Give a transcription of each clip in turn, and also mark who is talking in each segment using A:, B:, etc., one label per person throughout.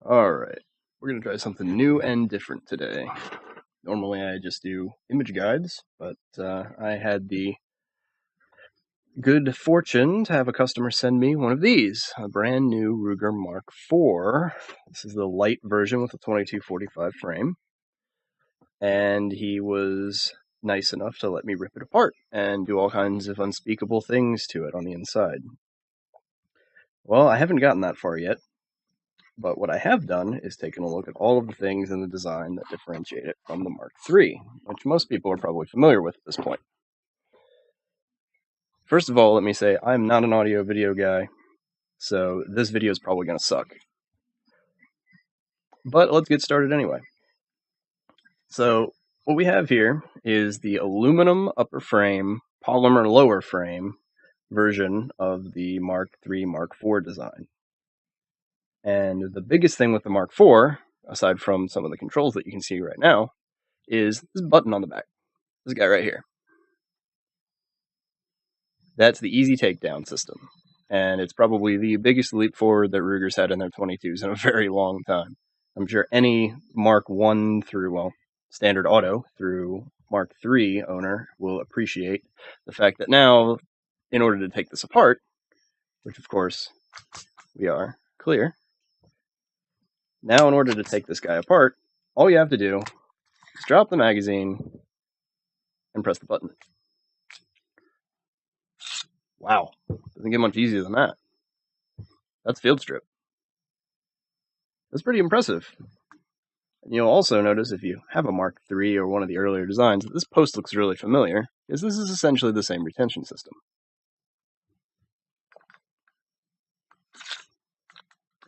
A: Alright, we're going to try something new and different today. Normally I just do image guides, but I had the good fortune to have a customer send me one of these, a brand new Ruger Mark IV. This is the light version with a 2245 frame, and he was nice enough to let me rip it apart and do all kinds of unspeakable things to it on the inside. Well, I haven't gotten that far yet. But what I have done is taken a look at all of the things in the design that differentiate it from the Mark III, which most people are probably familiar with at this point. First of all, let me say I'm not an audio video guy, so this video is probably going to suck. But let's get started anyway. So what we have here is the aluminum upper frame, polymer lower frame version of the Mark III, Mark IV design. And the biggest thing with the Mark IV, aside from some of the controls that you can see right now, is this button on the back. This guy right here. That's the easy takedown system. And it's probably the biggest leap forward that Ruger's had in their 22s in a very long time. I'm sure any Mark I through, well, standard auto through Mark III owner will appreciate the fact that now, in order to take this apart, which of course we are clear, now in order to take this guy apart, all you have to do is drop the magazine and press the button. Wow, doesn't get much easier than that. That's field strip. That's pretty impressive. And you'll also notice if you have a Mark III or one of the earlier designs that this post looks really familiar, because this is essentially the same retention system.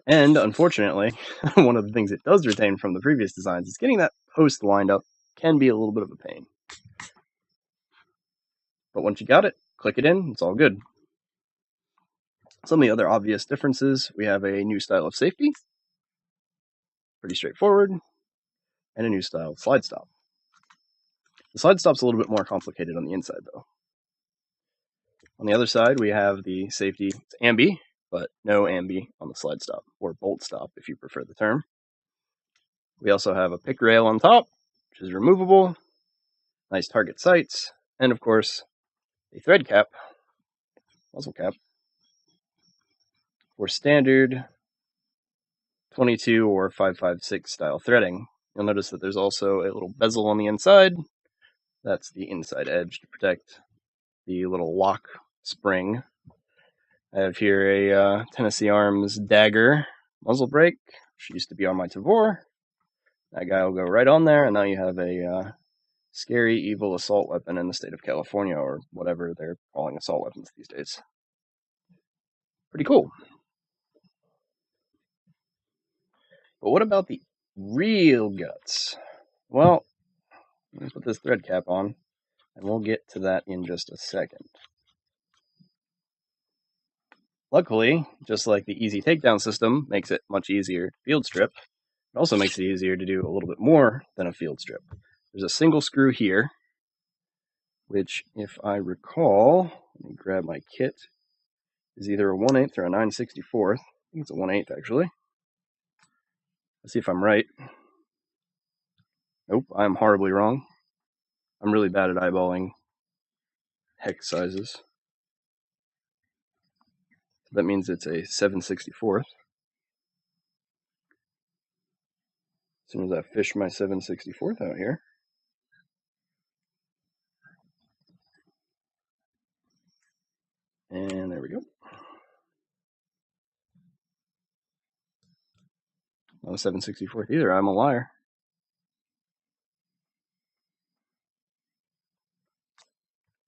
A: And unfortunately, one of the things it does retain from the previous designs is getting that post lined up can be a little bit of a pain. But once you got it, click it in, it's all good. Some of the other obvious differences, we have a new style of safety, pretty straightforward, and a new style of slide stop. The slide stop's a little bit more complicated on the inside though. On the other side, we have the safety ambi, but no ambi on the slide stop, or bolt stop if you prefer the term. We also have a pick rail on top, which is removable, nice target sights, and of course, a thread cap, muzzle cap, for standard 22 or 5.56 style threading. You'll notice that there's also a little bezel on the inside. That's the inside edge to protect the little lock spring. I have here a Tennessee Arms dagger muzzle brake, which used to be on my Tavor. That guy will go right on there, and now you have a scary, evil assault weapon in the state of California, or whatever they're calling assault weapons these days. Pretty cool. But what about the real guts? Well, let me put this thread cap on, and we'll get to that in just a second. Luckily, just like the easy takedown system makes it much easier to field strip, it also makes it easier to do a little bit more than a field strip. There's a single screw here, which, if I recall, let me grab my kit, is either a 1/8 or a 9/64. I think it's a 1/8 actually. Let's see if I'm right. Nope, I'm horribly wrong. I'm really bad at eyeballing hex sizes. So that means it's a 7/64. As soon as I fish my 7/64 out here. And there we go. Not a 7/64 either, I'm a liar.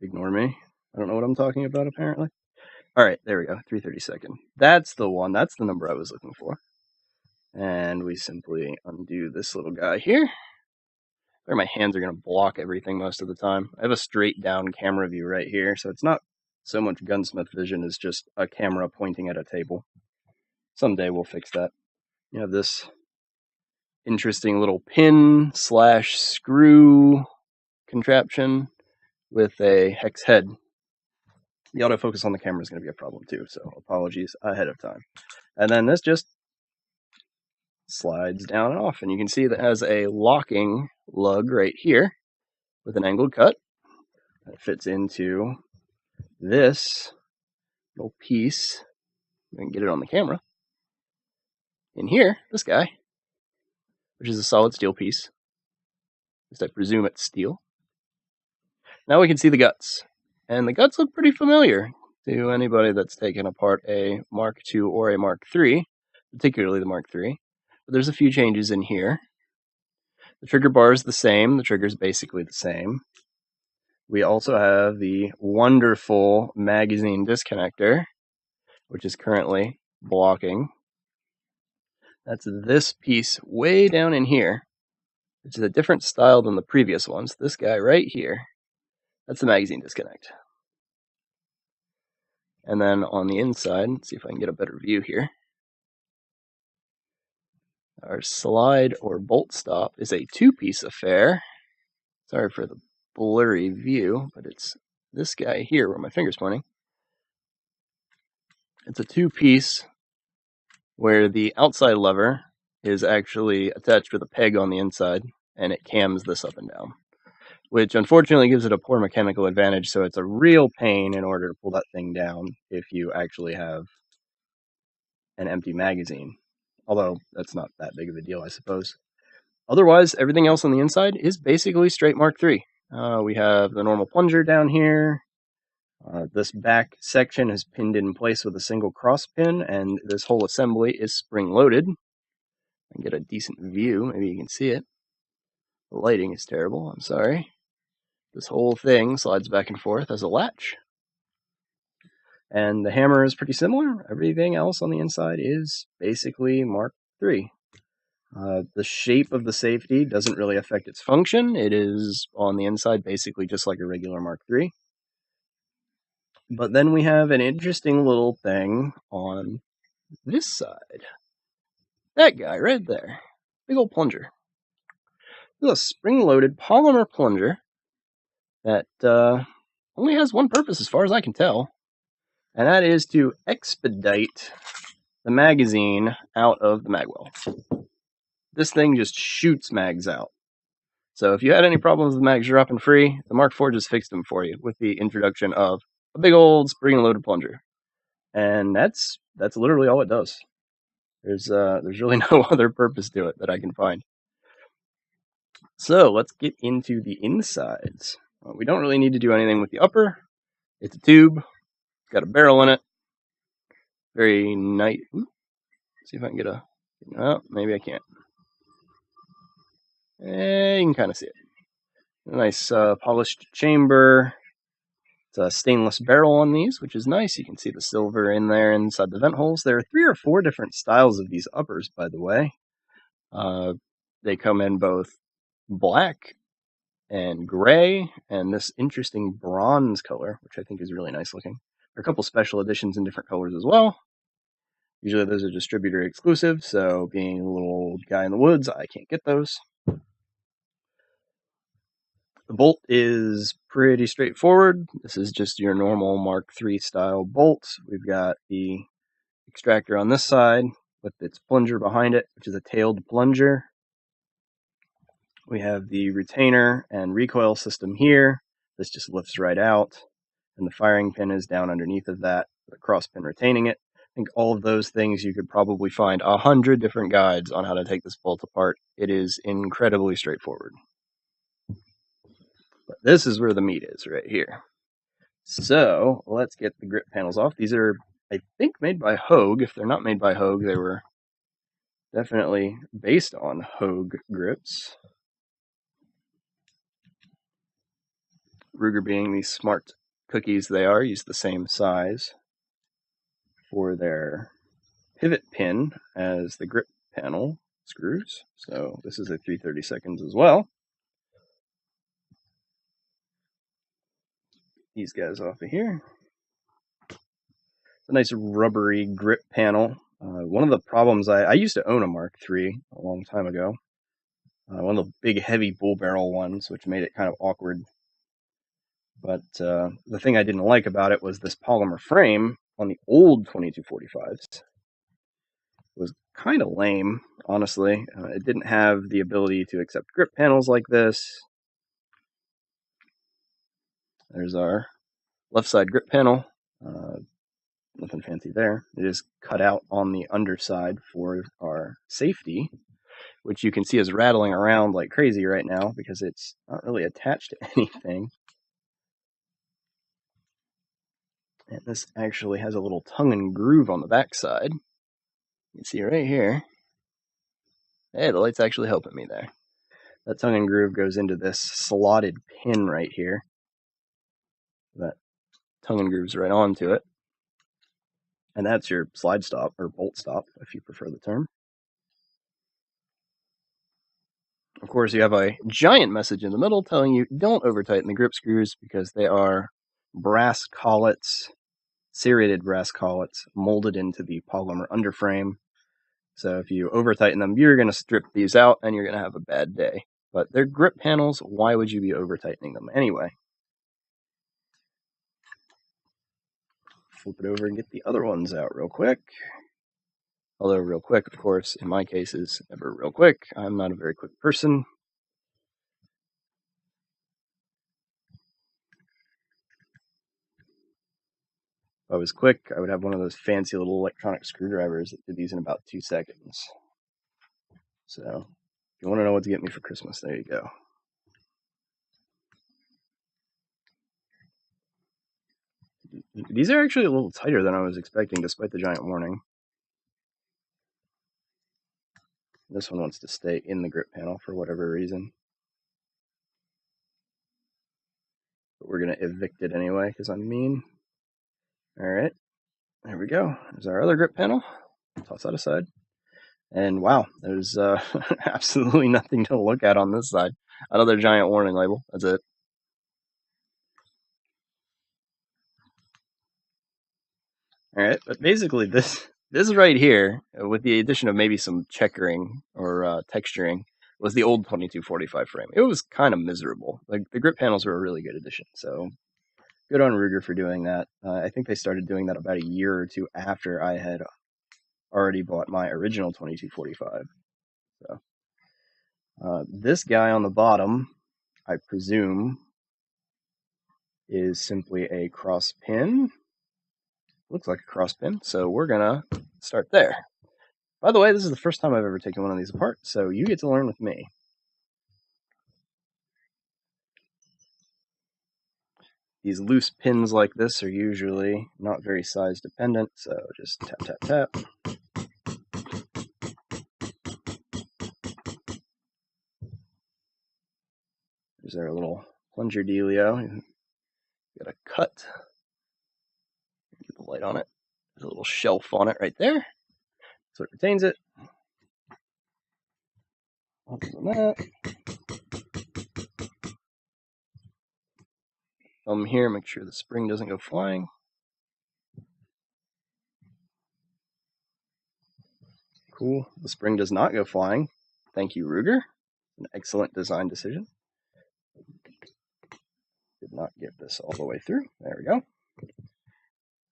A: Ignore me. I don't know what I'm talking about, apparently. Alright, there we go, 3/32. That's the one, that's the number I was looking for. And we simply undo this little guy here. Where my hands are going to block everything most of the time. I have a straight down camera view right here, so it's not so much gunsmith vision as just a camera pointing at a table. Someday we'll fix that. You have this interesting little pin/screw contraption with a hex head. The autofocus on the camera is going to be a problem too, so apologies ahead of time. And then this just slides down and off, and you can see that it has a locking lug right here with an angled cut that fits into this little piece. I can get it on the camera. In here, this guy, which is a solid steel piece. At least I presume it's steel. Now we can see the guts, and the guts look pretty familiar to anybody that's taken apart a Mark II or a Mark III, particularly the Mark III. But there's a few changes in here. The trigger bar is the same. The trigger is basically the same. We also have the wonderful magazine disconnector, which is currently blocking. That's this piece way down in here, which is a different style than the previous ones. This guy right here, that's the magazine disconnect. And then on the inside, let's see if I can get a better view here. Our slide or bolt stop is a two-piece affair. Sorry for the blurry view, but it's this guy here where my finger's pointing. It's a two-piece where the outside lever is actually attached with a peg on the inside, and it cams this up and down, which unfortunately gives it a poor mechanical advantage, so it's a real pain in order to pull that thing down if you actually have an empty magazine. Although, that's not that big of a deal, I suppose. Otherwise, everything else on the inside is basically straight Mark III. We have the normal plunger down here. This back section is pinned in place with a single cross pin, and this whole assembly is spring-loaded. I can get a decent view, maybe you can see it. The lighting is terrible, I'm sorry. This whole thing slides back and forth as a latch. And the hammer is pretty similar. Everything else on the inside is basically Mark III. The shape of the safety doesn't really affect its function. It is on the inside basically just like a regular Mark III. But then we have an interesting little thing on this side. That guy right there. Big old plunger. This is a spring-loaded polymer plunger that only has one purpose as far as I can tell. And that is to expedite the magazine out of the magwell. This thing just shoots mags out. So if you had any problems with mags dropping free, the Mark IV just fixed them for you with the introduction of a big old spring-loaded plunger. And that's literally all it does. There's really no other purpose to it that I can find. So let's get into the insides. We don't really need to do anything with the upper. It's a tube. It's got a barrel in it. Very nice. See if I can get a... Oh, maybe I can't. You can kind of see it. A nice polished chamber. It's a stainless barrel on these, which is nice. You can see the silver in there inside the vent holes. There are 3 or 4 different styles of these uppers, by the way. They come in both black and gray, and this interesting bronze color, which I think is really nice looking. There are a couple special editions in different colors as well. Usually those are distributor exclusive, so being a little old guy in the woods, I can't get those. The bolt is pretty straightforward. This is just your normal Mark III style bolt. We've got the extractor on this side with its plunger behind it, which is a tailed plunger. We have the retainer and recoil system here. This just lifts right out, and the firing pin is down underneath of that, with a cross pin retaining it. I think all of those things you could probably find 100 different guides on how to take this bolt apart. It is incredibly straightforward. But this is where the meat is, right here. So let's get the grip panels off. These are, I think, made by Hogue. If they're not made by Hogue, they were definitely based on Hogue grips. Ruger, being these smart cookies they are, use the same size for their pivot pin as the grip panel screws. So this is a 3/32 as well. These guys off of here. It's a nice rubbery grip panel. One of the problems, I used to own a Mark III a long time ago. One of the big heavy bull barrel ones, which made it kind of awkward. But the thing I didn't like about it was this polymer frame on the old 2245s was kind of lame, honestly. It didn't have the ability to accept grip panels like this. There's our left side grip panel. Nothing fancy there. It is cut out on the underside for our safety, which you can see is rattling around like crazy right now because it's not really attached to anything. And this actually has a little tongue and groove on the backside. You can see right here. Hey, the light's actually helping me there. That tongue and groove goes into this slotted pin right here. That tongue and grooves right onto it. And that's your slide stop, or bolt stop, if you prefer the term. Of course, you have a giant message in the middle telling you don't over-tighten the grip screws because they are brass collets, serrated brass collets, molded into the polymer underframe. So if you over-tighten them, you're going to strip these out and you're going to have a bad day. But they're grip panels. Why would you be over-tightening them anyway? Flip it over and get the other ones out real quick. Although real quick, of course, in my case is never real quick. I'm not a very quick person. If I was quick, I would have one of those fancy little electronic screwdrivers that did these in about 2 seconds. So, if you want to know what to get me for Christmas, there you go. These are actually a little tighter than I was expecting, despite the giant warning. This one wants to stay in the grip panel for whatever reason. But we're going to evict it anyway, because I'm mean. Alright, there we go. There's our other grip panel. Toss that aside. And wow, there's absolutely nothing to look at on this side. Another giant warning label. That's it. Alright, but basically this right here, with the addition of maybe some checkering or texturing, was the old 2245 frame. It was kind of miserable. Like, the grip panels were a really good addition, so good on Ruger for doing that. I think they started doing that about a year or two after I had already bought my original 2245. So this guy on the bottom, I presume, is simply a cross pin. Looks like a cross pin, so we're gonna start there. By the way, this is the first time I've ever taken one of these apart, so you get to learn with me. These loose pins like this are usually not very size dependent, so just tap, tap, tap. There's our little plunger dealio. Got a cut. Get the light on it. There's a little shelf on it right there, so it retains it. Other than that, thumb here, make sure the spring doesn't go flying. Cool. The spring does not go flying. Thank you, Ruger. An excellent design decision. Did not get this all the way through. There we go.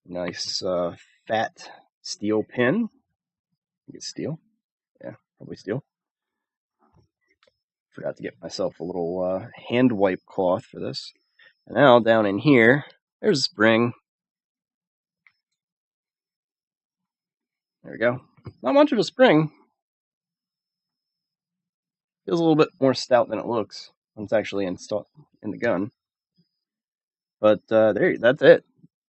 A: Nice fat steel pin. I think it's steel. Yeah, probably steel. Forgot to get myself a little hand wipe cloth for this. And now down in here, there's a spring. There we go. Not much of a spring. Feels a little bit more stout than it looks when it's actually installed in the gun. But that's it.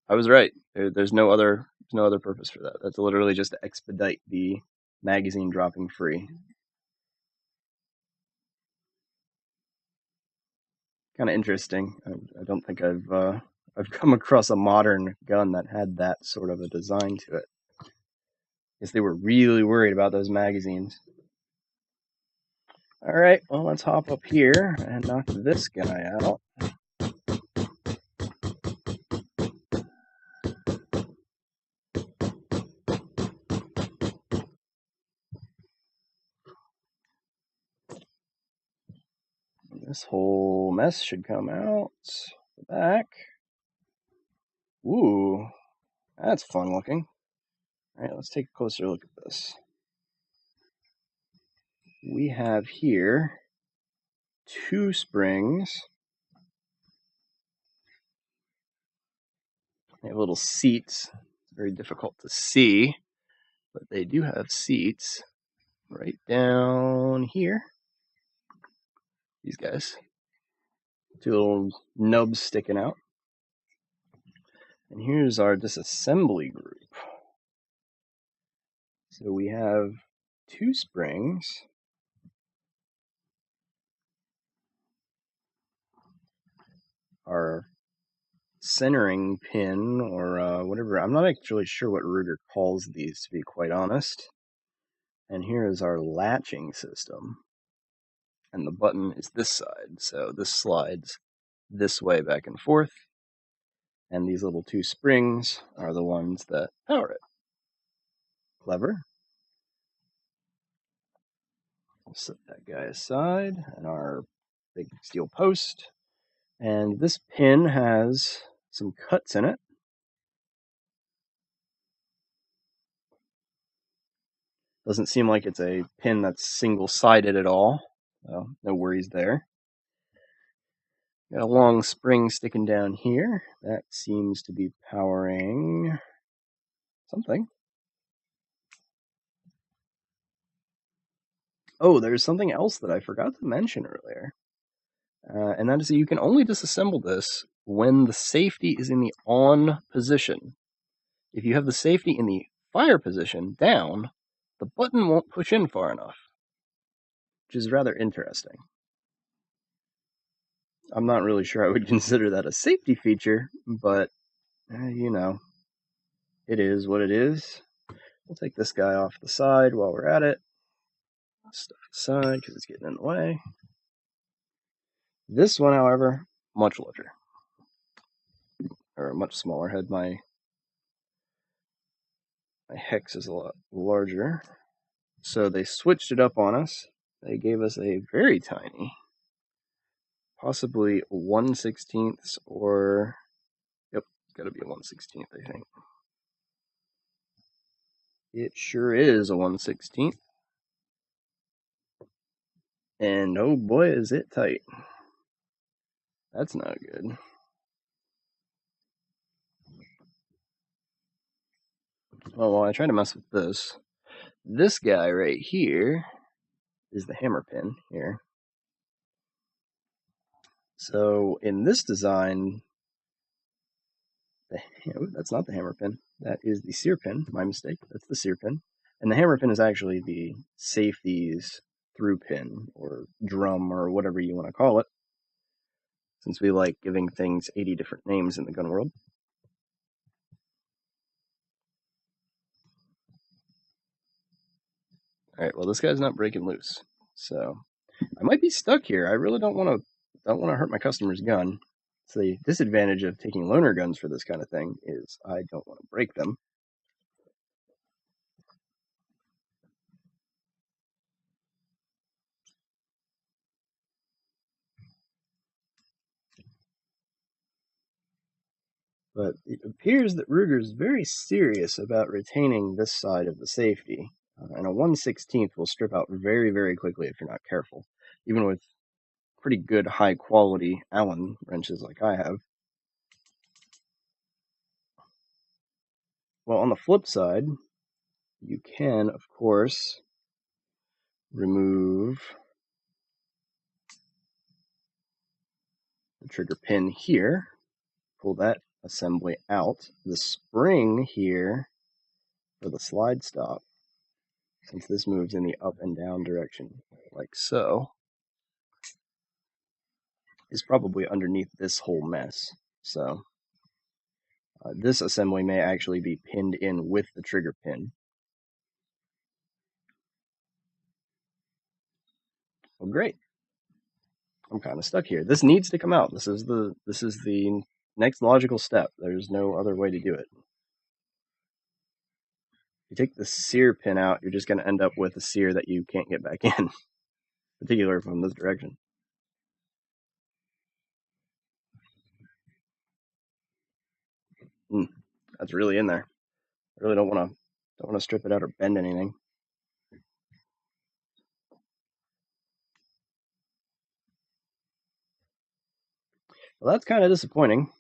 A: I was right. There's no other purpose for that. That's literally just to expedite the magazine dropping free. Kind of interesting. I don't think I've come across a modern gun that had that sort of a design to it. I guess they were really worried about those magazines. All right, well, let's hop up here and knock this guy out. This whole mess should come out the back. Ooh, that's fun looking. All right, let's take a closer look at this. we have here 2 springs. They have little seats. It's very difficult to see, but they do have seats right down here. These guys. 2 little nubs sticking out. And here's our disassembly group. So we have 2 springs. Our centering pin, or whatever. I'm not actually sure what Ruger calls these, to be quite honest. And here is our latching system. And the button is this side, so this slides this way back and forth. And these little 2 springs are the ones that power it. Clever. We'll set that guy aside, and our big steel post. And this pin has some cuts in it. Doesn't seem like it's a pin that's single-sided at all, so no worries there. Got a long spring sticking down here. That seems to be powering something. Oh, there's something else that I forgot to mention earlier. And that is that you can only disassemble this when the safety is in the on position. If you have the safety in the fire position, down, the button won't push in far enough, which is rather interesting. I'm not really sure I would consider that a safety feature, but, you know, it is what it is. We'll take this guy off the side while we're at it. Stuff aside because it's getting in the way. This one, however, much larger. Or much smaller head. My hex is a lot larger. So they switched it up on us. They gave us a very tiny, possibly 1/16 or, yep, it's gotta be a 1/16, I think. It sure is a 1/16. And oh boy, is it tight. That's not good. Well, while I try to mess with this guy right here is the hammer pin here. So in this design, that's not the hammer pin. That is the sear pin. My mistake. That's the sear pin. And the hammer pin is actually the safety's through pin or drum or whatever you want to call it, since we like giving things 80 different names in the gun world. Alright, well this guy's not breaking loose. So I might be stuck here. I really don't want to hurt my customer's gun. So the disadvantage of taking loaner guns for this kind of thing is I don't want to break them. But it appears that Ruger's very serious about retaining this side of the safety. And a 1/16 will strip out very, very quickly if you're not careful, even with pretty good high quality Allen wrenches like I have. Well, on the flip side, you can, of course, remove the trigger pin here, pull that assembly out. The spring here for the slide stop, since this moves in the up and down direction, like so, is probably underneath this whole mess. So this assembly may actually be pinned in with the trigger pin. Well, great. I'm kind of stuck here. This needs to come out. This is the next logical step. There's no other way to do it. If you take the sear pin out, you're just going to end up with a sear that you can't get back in, particularly from this direction. That's really in there. I really don't want to strip it out or bend anything. Well, that's kind of disappointing.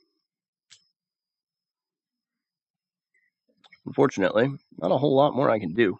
A: Unfortunately, not a whole lot more I can do.